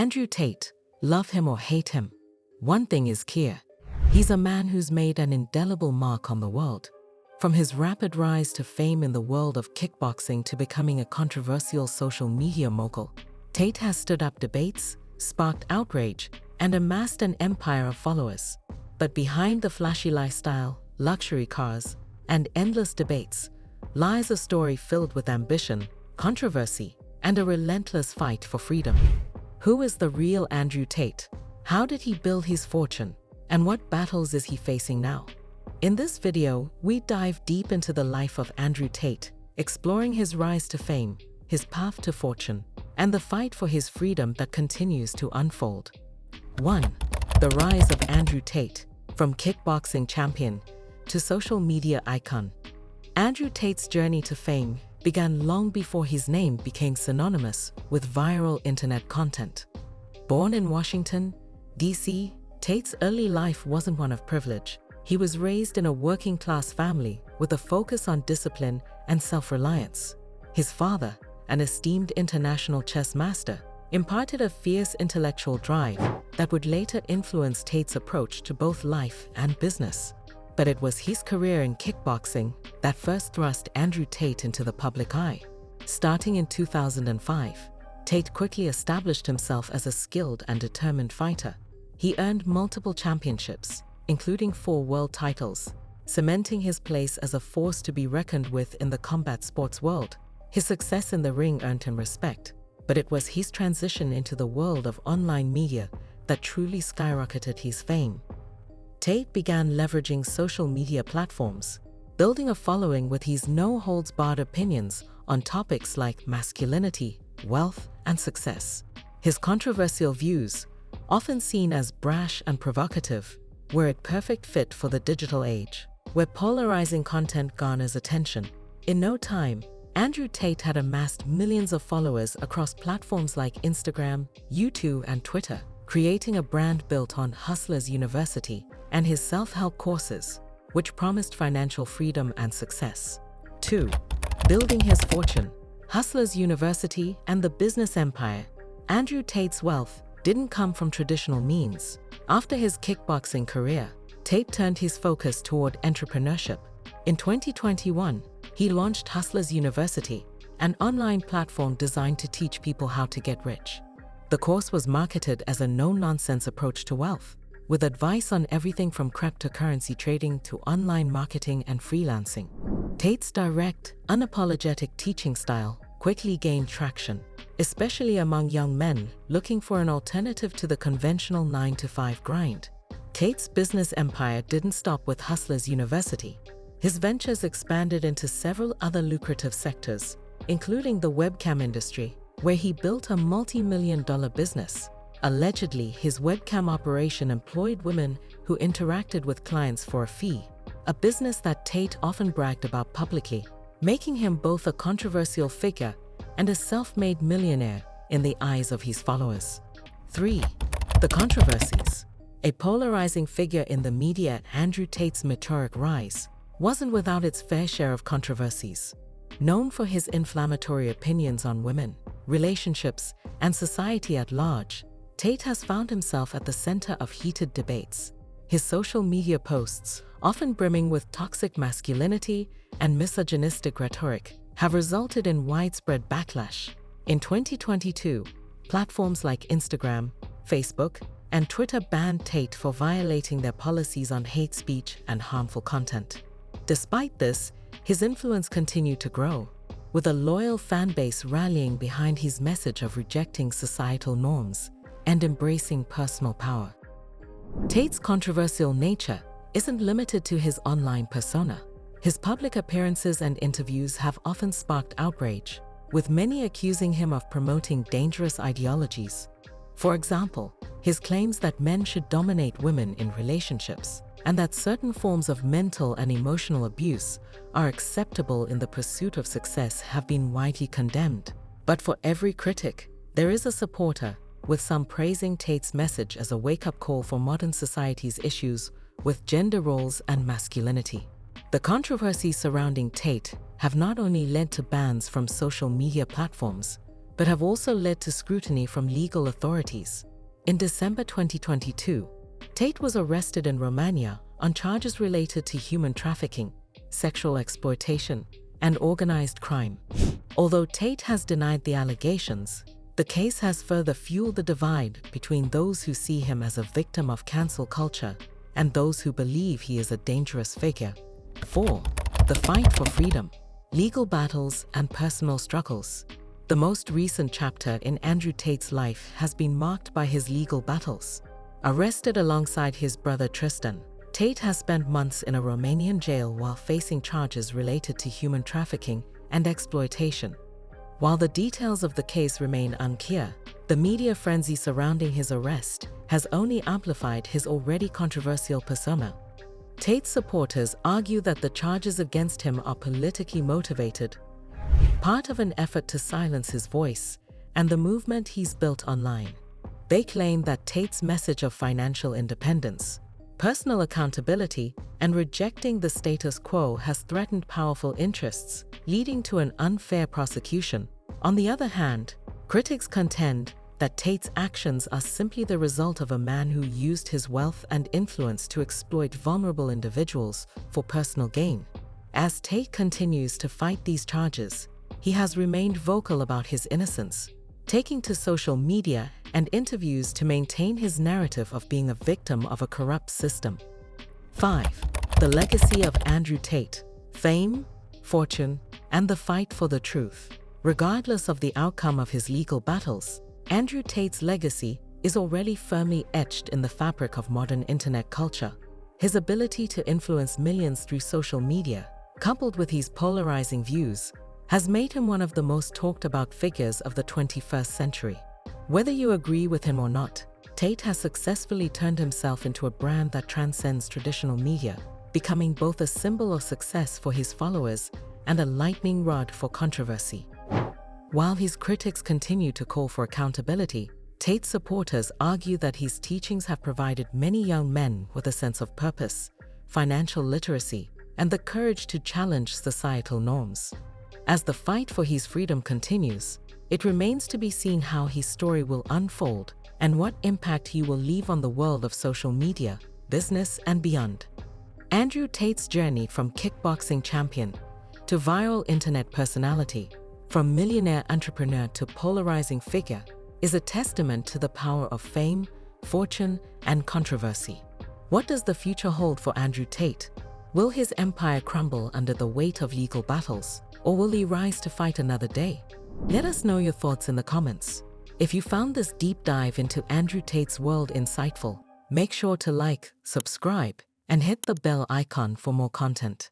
Andrew Tate, love him or hate him, one thing is clear. He's a man who's made an indelible mark on the world. From his rapid rise to fame in the world of kickboxing to becoming a controversial social media mogul, Tate has stood up debates, sparked outrage, and amassed an empire of followers. But behind the flashy lifestyle, luxury cars, and endless debates lies a story filled with ambition, controversy, and a relentless fight for freedom. Who is the real Andrew Tate? How did he build his fortune? And what battles is he facing now? In this video, we dive deep into the life of Andrew Tate, exploring his rise to fame, his path to fortune, and the fight for his freedom that continues to unfold. 1. The rise of Andrew Tate, from kickboxing champion to social media icon. Andrew Tate's journey to fame began long before his name became synonymous with viral internet content. Born in Washington, D.C., Tate's early life wasn't one of privilege. He was raised in a working-class family with a focus on discipline and self-reliance. His father, an esteemed international chess master, imparted a fierce intellectual drive that would later influence Tate's approach to both life and business. But it was his career in kickboxing that first thrust Andrew Tate into the public eye. Starting in 2005, Tate quickly established himself as a skilled and determined fighter. He earned multiple championships, including 4 world titles, cementing his place as a force to be reckoned with in the combat sports world. His success in the ring earned him respect, but it was his transition into the world of online media that truly skyrocketed his fame. Tate began leveraging social media platforms, building a following with his no-holds-barred opinions on topics like masculinity, wealth, and success. His controversial views, often seen as brash and provocative, were a perfect fit for the digital age, where polarizing content garners attention. In no time, Andrew Tate had amassed millions of followers across platforms like Instagram, YouTube, and Twitter, creating a brand built on Hustlers University and his self-help courses, which promised financial freedom and success. 2. Building his fortune. Hustlers University and the business empire. Andrew Tate's wealth didn't come from traditional means. After his kickboxing career, Tate turned his focus toward entrepreneurship. In 2021, he launched Hustlers University, an online platform designed to teach people how to get rich. The course was marketed as a no-nonsense approach to wealth, with advice on everything from cryptocurrency trading to online marketing and freelancing. Tate's direct, unapologetic teaching style quickly gained traction, especially among young men looking for an alternative to the conventional 9-to-5 grind. Tate's business empire didn't stop with Hustlers University. His ventures expanded into several other lucrative sectors, including the webcam industry, where he built a multi-million-dollar business. Allegedly, his webcam operation employed women who interacted with clients for a fee, a business that Tate often bragged about publicly, making him both a controversial figure and a self-made millionaire in the eyes of his followers. 3. The controversies. A polarizing figure in the media, Andrew Tate's meteoric rise wasn't without its fair share of controversies. Known for his inflammatory opinions on women, relationships, and society at large, Tate has found himself at the center of heated debates. His social media posts, often brimming with toxic masculinity and misogynistic rhetoric, have resulted in widespread backlash. In 2022, platforms like Instagram, Facebook, and Twitter banned Tate for violating their policies on hate speech and harmful content. Despite this, his influence continued to grow, with a loyal fan base rallying behind his message of rejecting societal norms and embracing personal power. Tate's controversial nature isn't limited to his online persona. His public appearances and interviews have often sparked outrage, with many accusing him of promoting dangerous ideologies. For example, his claims that men should dominate women in relationships and that certain forms of mental and emotional abuse are acceptable in the pursuit of success have been widely condemned. But for every critic, there is a supporter, with some praising Tate's message as a wake-up call for modern society's issues with gender roles and masculinity. The controversies surrounding Tate have not only led to bans from social media platforms, but have also led to scrutiny from legal authorities. In December 2022, Tate was arrested in Romania on charges related to human trafficking, sexual exploitation, and organized crime. Although Tate has denied the allegations, the case has further fueled the divide between those who see him as a victim of cancel culture and those who believe he is a dangerous figure. 4. The fight for freedom, legal battles, and personal struggles. The most recent chapter in Andrew Tate's life has been marked by his legal battles. Arrested alongside his brother Tristan, Tate has spent months in a Romanian jail while facing charges related to human trafficking and exploitation. While the details of the case remain unclear, the media frenzy surrounding his arrest has only amplified his already controversial persona. Tate's supporters argue that the charges against him are politically motivated, part of an effort to silence his voice and the movement he's built online. They claim that Tate's message of financial independence, personal accountability, and rejecting the status quo has threatened powerful interests, leading to an unfair prosecution. On the other hand, critics contend that Tate's actions are simply the result of a man who used his wealth and influence to exploit vulnerable individuals for personal gain. As Tate continues to fight these charges, he has remained vocal about his innocence, taking to social media and interviews to maintain his narrative of being a victim of a corrupt system. 5. The legacy of Andrew Tate, fame, fortune, and the fight for the truth. Regardless of the outcome of his legal battles, Andrew Tate's legacy is already firmly etched in the fabric of modern internet culture. His ability to influence millions through social media, coupled with his polarizing views, has made him one of the most talked about figures of the 21st century. Whether you agree with him or not, Tate has successfully turned himself into a brand that transcends traditional media, becoming both a symbol of success for his followers and a lightning rod for controversy. While his critics continue to call for accountability, Tate's supporters argue that his teachings have provided many young men with a sense of purpose, financial literacy, and the courage to challenge societal norms. As the fight for his freedom continues, it remains to be seen how his story will unfold and what impact he will leave on the world of social media, business, and beyond. Andrew Tate's journey from kickboxing champion to viral internet personality, from millionaire entrepreneur to polarizing figure, is a testament to the power of fame, fortune, and controversy. What does the future hold for Andrew Tate? Will his empire crumble under the weight of legal battles, or will he rise to fight another day? Let us know your thoughts in the comments. If you found this deep dive into Andrew Tate's world insightful, make sure to like, subscribe, and hit the bell icon for more content.